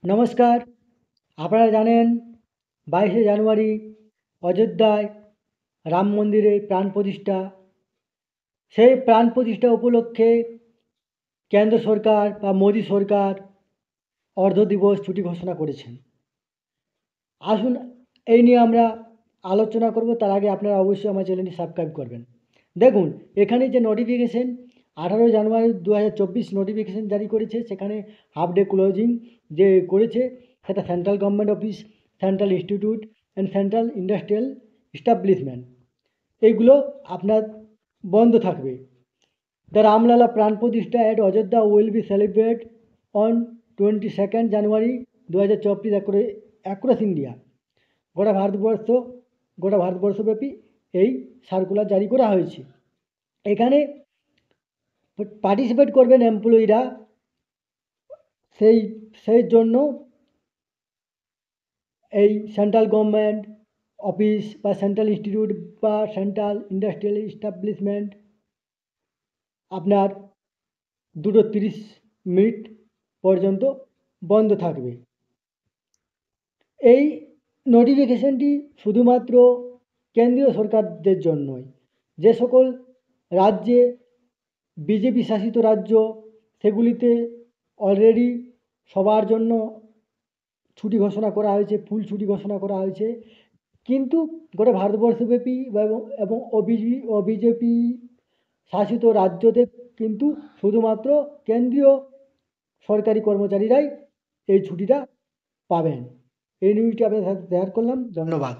নমস্কার। আপনারা জানেন 22শে জানুয়ারি অযোধ্যায় রাম মন্দিরে প্রাণ প্রতিষ্ঠা। সেই প্রাণ প্রতিষ্ঠা উপলক্ষে কেন্দ্র সরকার বা মোদী সরকার অর্ধ দিবস ছুটি ঘোষণা করেছেন। আসুন এই নিয়ে আমরা আলোচনা করব। তার আগে আপনারা অবশ্যই আমার চ্যানেলটি সাবস্ক্রাইব করবেন। দেখুন, এখানে যে নোটিফিকেশন 18 জানুয়ারি 2024 নোটিফিকেশন জারি করেছে, সেখানে হাফ ডে ক্লোজিং যে করেছে সেটা central government office, central institute and central industrial establishment এইগুলো আপনার বন্ধ থাকবে। দ্য রামলালা প্রাণ প্রতিষ্ঠা at Ayodhya will be celebrate on 22 January 2024 across India. গোটা ভারতবর্ষব্যাপী এই সার্কুলার জারি করা হয়েছে। এখানে পার্টিসিপেট করবেন এমপ্লয়িরা। সেই জন্য এই সেন্ট্রাল গভর্নমেন্ট অফিস বা সেন্ট্রাল ইনস্টিটিউট বা সেন্ট্রাল ইন্ডাস্ট্রিয়াল এস্টাবলিশমেন্ট আপনার 2:30 পর্যন্ত বন্ধ থাকবে। এই নোটিফিকেশনটি শুধুমাত্র কেন্দ্রীয় সরকারদের জন্যই। যে সকল রাজ্যে বিজেপি শাসিত রাজ্য, সেগুলিতে অলরেডি সবার জন্য ছুটি ঘোষণা করা হয়েছে, ফুল ছুটি ঘোষণা করা হয়েছে। কিন্তু গোটা ভারতবর্ষব্যাপী এবং বিজেপি শাসিত রাজ্যতে কিন্তু শুধুমাত্র কেন্দ্রীয় সরকারি কর্মচারীরাই এই ছুটিটা পাবেন। এই নিউজটি আপনাদের সাথে শেয়ার করলাম। ধন্যবাদ।